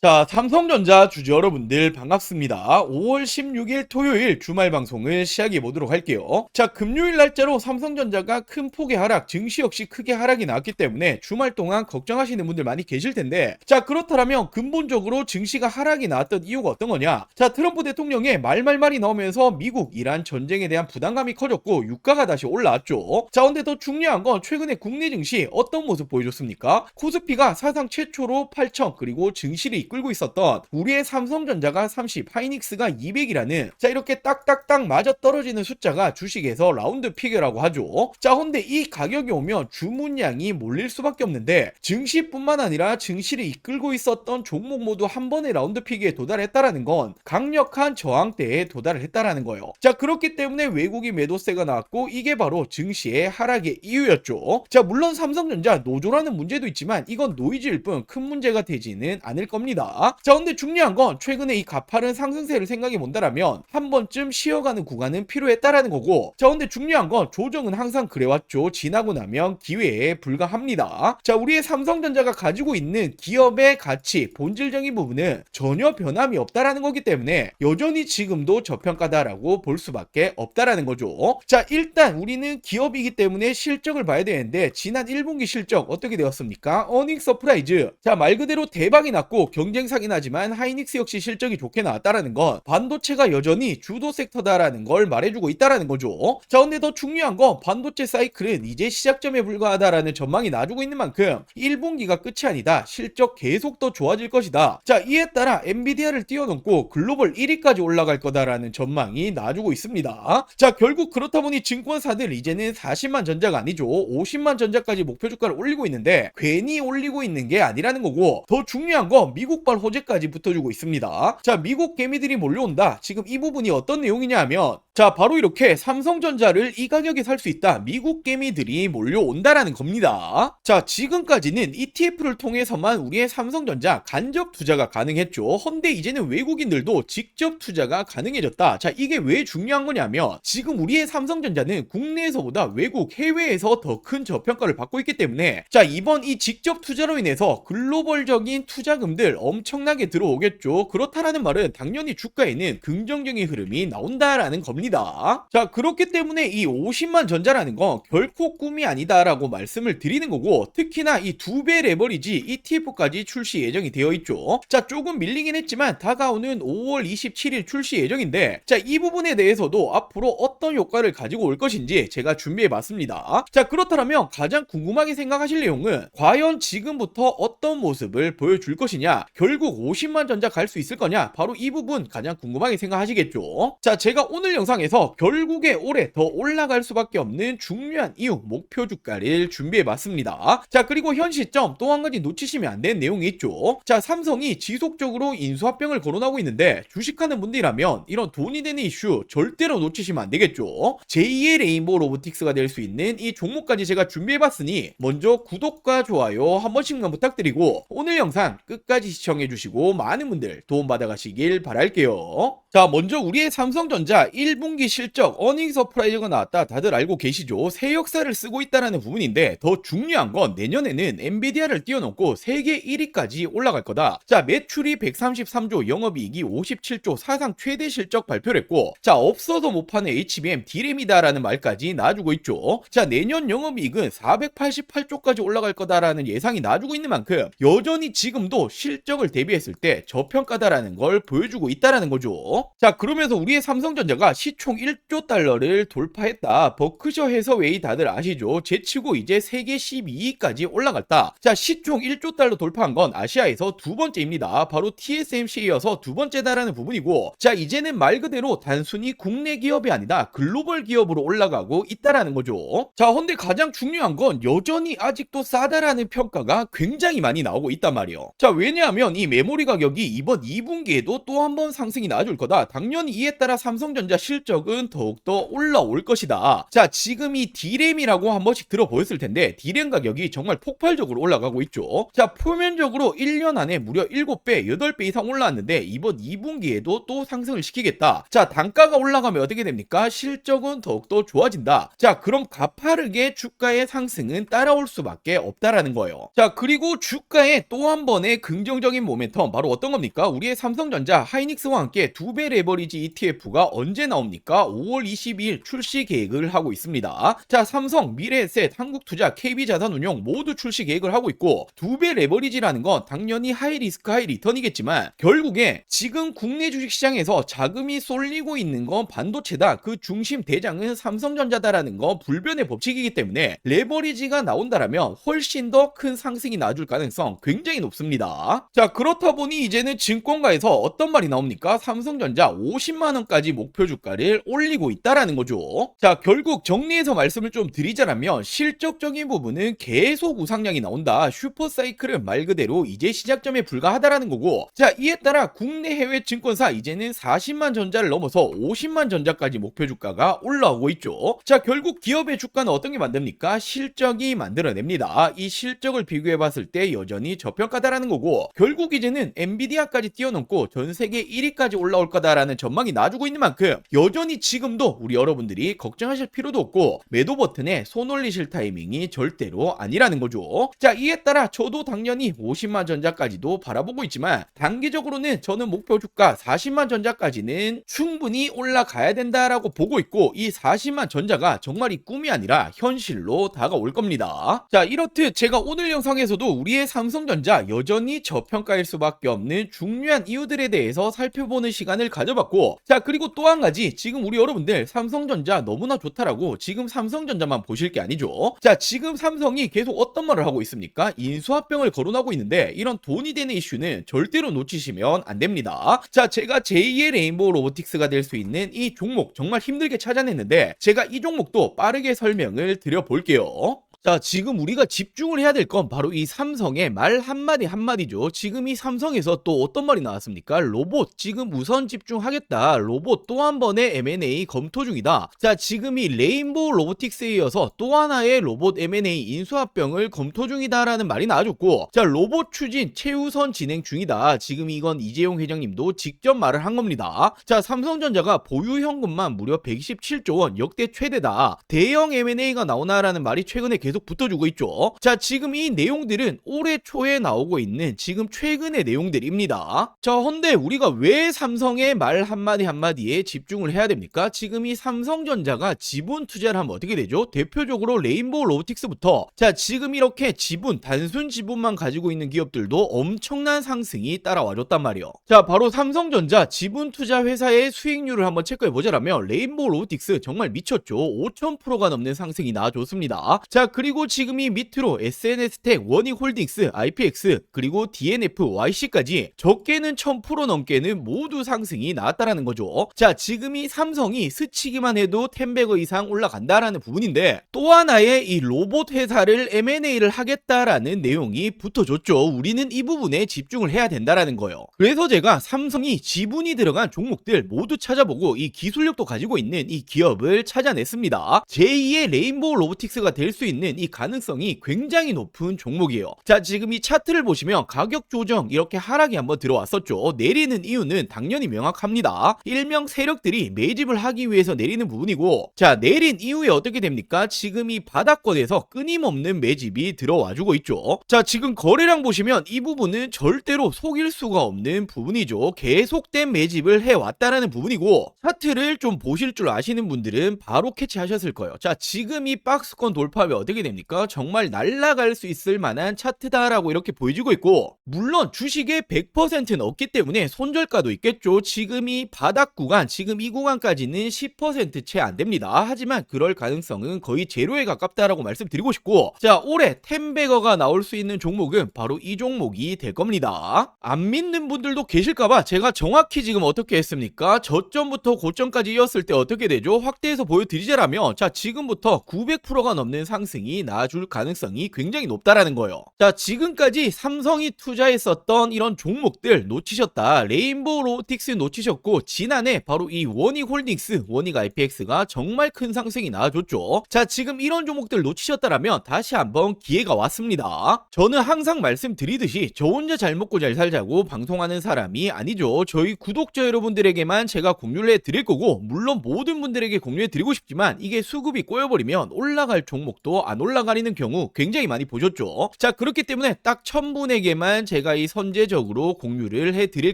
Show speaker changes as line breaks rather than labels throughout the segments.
자, 삼성전자 주주 여러분들 반갑습니다. 5월 16일 토요일 주말 방송을 시작해 보도록 할게요. 자, 금요일 날짜로 삼성전자가 큰 폭의 하락, 증시 역시 크게 하락이 나왔기 때문에 주말 동안 걱정하시는 분들 많이 계실 텐데, 자, 그렇다면 근본적으로 증시가 하락이 나왔던 이유가 어떤 거냐? 자, 트럼프 대통령의 말이 나오면서 미국, 이란 전쟁에 대한 부담감이 커졌고 유가가 다시 올라왔죠. 자, 근데 더 중요한 건 최근에 국내 증시 어떤 모습 보여줬습니까? 코스피가 사상 최초로 8천, 그리고 증시를 이끌고 있었던 우리의 삼성전자가 30, 하이닉스가 200이라는 자 이렇게 딱딱딱 맞아 떨어지는 숫자가 주식에서 라운드 피겨라고 하죠. 자 근데 이 가격이 오면 주문량이 몰릴 수밖에 없는데 증시뿐만 아니라 증시를 이끌고 있었던 종목 모두 한 번의 라운드 피겨에 도달했다라는 건 강력한 저항대에 도달을 했다라는 거예요. 자 그렇기 때문에 외국인 매도세가 나왔고 이게 바로 증시의 하락의 이유였죠. 자 물론 삼성전자 노조라는 문제도 있지만 이건 노이즈일 뿐 큰 문제가 되지는 않을 겁니다. 자 근데 중요한 건 최근에 이 가파른 상승세를 생각해 본다라면 한 번쯤 쉬어가는 구간은 필요했다라는 거고, 자 근데 중요한 건 조정은 항상 그래왔죠. 지나고 나면 기회에 불과합니다. 자 우리의 삼성전자가 가지고 있는 기업의 가치, 본질적인 부분은 전혀 변함이 없다라는 거기 때문에 여전히 지금도 저평가다라고 볼 수밖에 없다라는 거죠. 자 일단 우리는 기업이기 때문에 실적을 봐야 되는데 지난 1분기 실적 어떻게 되었습니까? 어닝 서프라이즈. 자 말 그대로 대박이 났고 경쟁사긴 하지만 하이닉스 역시 실적이 좋게 나왔다라는 건 반도체가 여전히 주도 섹터다라는 걸 말해주고 있다라는 거죠. 자 근데 더 중요한 건 반도체 사이클은 이제 시작점에 불과하다라는 전망이 나주고 있는 만큼 1분기가 끝이 아니다. 실적 계속 더 좋아질 것이다. 자 이에 따라 엔비디아를 뛰어넘고 글로벌 1위까지 올라갈 거다라는 전망이 나주고 있습니다. 자 결국 그렇다 보니 증권사들 이제는 40만 전자가 아니죠. 50만 전자까지 목표 주가를 올리고 있는데 괜히 올리고 있는 게 아니라는 거고, 더 중요한 건 미국발 호재까지 붙어주고 있습니다. 자 미국 개미들이 몰려온다. 지금 이 부분이 어떤 내용이냐 하면 자 바로 이렇게 삼성전자를 이 가격에 살 수 있다. 미국 개미들이 몰려온다라는 겁니다. 자 지금까지는 ETF를 통해서만 우리의 삼성전자 간접 투자가 가능했죠. 헌데 이제는 외국인들도 직접 투자가 가능해졌다. 자 이게 왜 중요한 거냐면 지금 우리의 삼성전자는 국내에서보다 외국 해외에서 더 큰 저평가를 받고 있기 때문에 자 이번 이 직접 투자로 인해서 글로벌적인 투자금들 엄청나게 들어오겠죠. 그렇다라는 말은 당연히 주가에는 긍정적인 흐름이 나온다라는 겁니다. 자 그렇기 때문에 이 50만 전자라는 건 결코 꿈이 아니다라고 말씀을 드리는 거고, 특히나 이 2배 레버리지 ETF까지 출시 예정이 되어 있죠. 자 조금 밀리긴 했지만 다가오는 5월 27일 출시 예정인데 자 이 부분에 대해서도 앞으로 어떤 효과를 가지고 올 것인지 제가 준비해 봤습니다. 자 그렇다면 가장 궁금하게 생각하실 내용은 과연 지금부터 어떤 모습을 보여줄 것이냐, 결국 50만 전자 갈 수 있을 거냐, 바로 이 부분 가장 궁금하게 생각하시겠죠. 자 제가 오늘 영상에서 결국에 올해 더 올라갈 수밖에 없는 중요한 이유, 목표 주가를 준비해 봤습니다. 자 그리고 현 시점 또 한 가지 놓치시면 안 되는 내용이 있죠. 자 삼성이 지속적으로 인수합병을 거론하고 있는데 주식하는 분들이라면 이런 돈이 되는 이슈 절대로 놓치시면 안 되겠죠. 제2의 레인보우 로보틱스가 될 수 있는 이 종목까지 제가 준비해 봤으니 먼저 구독과 좋아요 한 번씩만 부탁드리고 오늘 영상 끝까지 시청해 주시고 많은 분들 도움 받아 가시길 바랄게요. 자 먼저 우리의 삼성전자 1분기 실적 어닝 서프라이즈가 나왔다. 다들 알고 계시죠? 새 역사를 쓰고 있다는 부분인데 더 중요한 건 내년에는 엔비디아를 뛰어넘고 세계 1위까지 올라갈 거다. 자 매출이 133조, 영업이익이 57조, 사상 최대 실적 발표를 했고 자 없어서 못 파는 HBM D램이다라는 말까지 놔주고 있죠. 자 내년 영업이익은 488조까지 올라갈 거다라는 예상이 놔주고 있는 만큼 여전히 지금도 실적을 대비했을 때 저평가다라는 걸 보여주고 있다라는 거죠. 자 그러면서 우리의 삼성전자가 시총 1조 달러를 돌파했다. 버크셔 해서웨이 다들 아시죠? 제치고 이제 세계 12위까지 올라갔다. 자 시총 1조 달러 돌파한 건 아시아에서 두 번째입니다. 바로 TSMC에 이어서 두 번째다라는 부분이고, 자 이제는 말 그대로 단순히 국내 기업이 아니다 글로벌 기업으로 올라가고 있다라는 거죠. 자 근데 가장 중요한 건 여전히 아직도 싸다라는 평가가 굉장히 많이 나오고 있단 말이에요. 자 왜냐하면 이 메모리 가격이 이번 2분기에도 또 한 번 상승이 나와줄 거다. 나옵니까? 당연히 이에 따라 삼성전자 실적은 더욱더 올라올 것이다. 자, 지금 이 D램이라고 한 번씩 들어보였을 텐데 D램 가격이 정말 폭발적으로 올라가고 있죠. 자, 표면적으로 1년 안에 무려 7배, 8배 이상 올라왔는데 이번 2분기에도 또 상승을 시키겠다. 자, 단가가 올라가면 어떻게 됩니까? 실적은 더욱더 좋아진다. 자, 그럼 가파르게 주가의 상승은 따라올 수밖에 없다라는 거예요. 자, 그리고 주가의 또 한 번의 긍정적인 모멘텀 바로 어떤 겁니까? 우리의 삼성전자 하이닉스와 함께 2배 레버리지 ETF가 언제 나옵니까? 5월 22일 출시 계획을 하고 있습니다. 자, 삼성, 미래에셋, 한국투자, KB자산운용 모두 출시 계획을 하고 있고 2배 레버리지라는 건 당연히 하이리스크 하이리턴이겠지만 결국에 지금 국내 주식시장에서 자금이 쏠리고 있는 건 반도체다. 그 중심 대장은 삼성전자다라는 건 불변의 법칙이기 때문에 레버리지가 나온다라면 훨씬 더 큰 상승이 나와줄 가능성 굉장히 높습니다. 자, 그렇다 보니 이제는 증권가에서 어떤 말이 나옵니까? 삼성전자 50만원까지 목표 주가를 올리고 있다라는 거죠. 자, 결국 정리해서 말씀을 좀 드리자면 실적적인 부분은 계속 우상향이 나온다. 슈퍼사이클은 말 그대로 이제 시작점에 불과하다라는 거고, 자, 이에 따라 국내 해외 증권사 이제는 40만 전자를 넘어서 50만 전자까지 목표 주가가 올라오고 있죠. 자, 결국 기업의 주가는 어떤 게 만듭니까? 실적이 만들어냅니다. 이 실적을 비교해 봤을 때 여전히 저평가다라는 거고, 결국 이제는 엔비디아까지 뛰어넘고 전 세계 1위까지 올라올 거다라는 전망이 나와주고 있는 만큼 여전히 지금도 우리 여러분들이 걱정하실 필요도 없고 매도 버튼에 손 올리실 타이밍이 절대로 아니라는 거죠. 자, 이에 따라 저도 당연히 50만 전자까지도 바라보고 있지만 단기적으로는 저는 목표 주가 40만 전자까지는 충분히 올라가야 된다라고 보고 있고, 이 40만 전자가 정말 이 꿈이 아니라 현실로 다가올 겁니다. 자, 이렇듯 제가 오늘 영상에서도 우리의 삼성전자 여전히 저평가일 수밖에 없는 중요한 이유들에 대해서 살펴보는 시간을 가져봤고, 자, 그리고 또 한 가지, 지금 우리 여러분들 삼성전자 너무나 좋다라고 지금 삼성전자만 보실 게 아니죠. 자, 지금 삼성이 계속 어떤 말을 하고 있습니까? 인수합병을 거론하고 있는데 이런 돈이 되는 이슈는 절대로 놓치시면 안 됩니다. 자, 제가 제2의 레인보우 로보틱스가 될 수 있는 이 종목 정말 힘들게 찾아냈는데 제가 이 종목도 빠르게 설명을 드려볼게요. 자, 지금 우리가 집중을 해야 될 건 바로 이 삼성의 말 한마디 한마디죠. 지금 이 삼성에서 또 어떤 말이 나왔습니까? 로봇 지금 우선 집중하겠다. 로봇 또 한 번의 M&A 검토 중이다. 자, 지금 이 레인보우 로보틱스에 이어서 또 하나의 로봇 M&A 인수합병을 검토 중이다라는 말이 나와줬고, 자, 로봇 추진 최우선 진행 중이다. 지금 이건 이재용 회장님도 직접 말을 한 겁니다. 자, 삼성전자가 보유 현금만 무려 127조 원 역대 최대다. 대형 M&A가 나오나라는 말이 최근에 계속 붙어주고 있죠. 자, 지금 이 내용들은 올해 초에 나오고 있는 지금 최근의 내용들입니다. 자, 헌데 우리가 왜 삼성의 말 한마디 한마디에 집중을 해야 됩니까? 지금 이 삼성전자가 지분 투자를 하면 어떻게 되죠? 대표적으로 레인보우 로보틱스부터, 자, 지금 이렇게 지분, 단순 지분만 가지고 있는 기업들도 엄청난 상승이 따라와줬단 말이에요. 자, 바로 삼성전자 지분 투자 회사의 수익률을 한번 체크해 보자라면 레인보우 로보틱스 정말 미쳤죠. 5000%가 넘는 상승이 나와줬습니다. 자, 그리고 지금 이 밑으로 SNS텍, 원익홀딩스, IPX, 그리고 DNF, YC까지 적게는 1000% 넘게는 모두 상승이 나왔다라는 거죠. 자, 지금 이 삼성이 스치기만 해도 10배거 이상 올라간다라는 부분인데 또 하나의 이 로봇 회사를 M&A를 하겠다라는 내용이 붙어줬죠. 우리는 이 부분에 집중을 해야 된다라는 거예요. 그래서 제가 삼성이 지분이 들어간 종목들 모두 찾아보고 이 기술력도 가지고 있는 이 기업을 찾아냈습니다. 제2의 레인보우 로보틱스가 될 수 있는 이 가능성이 굉장히 높은 종목이에요. 자, 지금 이 차트를 보시면 가격 조정 이렇게 하락이 한번 들어왔었죠. 내리는 이유는 당연히 명확합니다. 일명 세력들이 매집을 하기 위해서 내리는 부분이고, 자, 내린 이후에 어떻게 됩니까? 지금 이 바닥권에서 끊임없는 매집이 들어와주고 있죠. 자, 지금 거래량 보시면 이 부분은 절대로 속일 수가 없는 부분이죠. 계속된 매집을 해왔다라는 부분이고, 차트를 좀 보실 줄 아시는 분들은 바로 캐치하셨을 거예요. 자, 지금 이 박스권 돌파하면 어떻게 됩니까? 정말 날아갈 수 있을 만한 차트다라고 이렇게 보여지고 있고, 물론 주식의 100%는 없기 때문에 손절가도 있겠죠. 지금 이 바닥 구간, 지금 이 구간까지는 10% 채 안 됩니다. 하지만 그럴 가능성은 거의 제로에 가깝다라고 말씀드리고 싶고, 자, 올해 10배거가 나올 수 있는 종목은 바로 이 종목이 될 겁니다. 안 믿는 분들도 계실까봐 제가 정확히 지금 어떻게 했습니까? 저점부터 고점까지 이었을 때 어떻게 되죠? 확대해서 보여드리자라면, 자, 지금부터 900%가 넘는 상승이 반응이 나아줄 가능성이 굉장히 높다라는 거예요. 자, 지금까지 삼성이 투자했었던 이런 종목들 놓치셨다. 레인보우 로보틱스 놓치셨고, 지난해 바로 이 원익홀딩스, 원익 IPX가 정말 큰 상승이 나와줬죠. 자, 지금 이런 종목들 놓치셨다라면 다시 한번 기회가 왔습니다. 저는 항상 말씀드리듯이 저 혼자 잘 먹고 잘 살자고 방송하는 사람이 아니죠. 저희 구독자 여러분들에게만 제가 공유를 해드릴 거고, 물론 모든 분들에게 공유해드리고 싶지만 이게 수급이 꼬여버리면 올라갈 종목도 안 올라가리는 경우 굉장히 많이 보셨죠. 자, 그렇기 때문에 딱 1000분에게만 제가 이 선제적으로 공유를 해드릴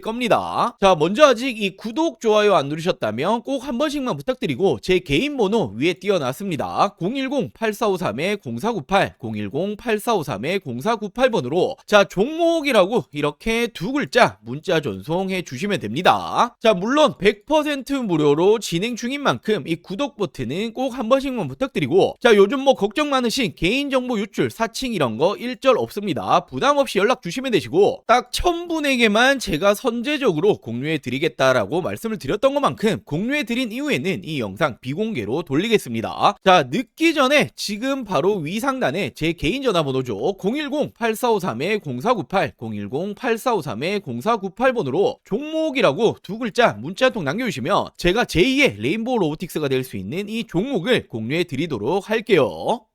겁니다. 자, 먼저 아직 이 구독, 좋아요 안 누르셨다면 꼭 한 번씩만 부탁드리고, 제 개인 번호 위에 띄워놨습니다. 010-8453-0498, 010-8453-0498번으로 자, 종목이라고 이렇게 두 글자 문자 전송해 주시면 됩니다. 자, 물론 100% 무료로 진행 중인 만큼 이 구독 버튼은 꼭 한 번씩만 부탁드리고, 자, 요즘 뭐 걱정 많으신 개인정보 유출, 사칭 이런 거 일절 없습니다. 부담 없이 연락 주시면 되시고, 딱 1000분에게만 제가 선제적으로 공유해 드리겠다라고 말씀을 드렸던 것만큼 공유해 드린 이후에는 이 영상 비공개로 돌리겠습니다. 자, 늦기 전에 지금 바로 위 상단에 제 개인 전화번호죠. 010-8453-0498, 010-8453-0498번으로 종목이라고 두 글자 문자 한 통 남겨주시면 제가 제2의 레인보우 로보틱스가 될 수 있는 이 종목을 공유해 드리도록 할게요.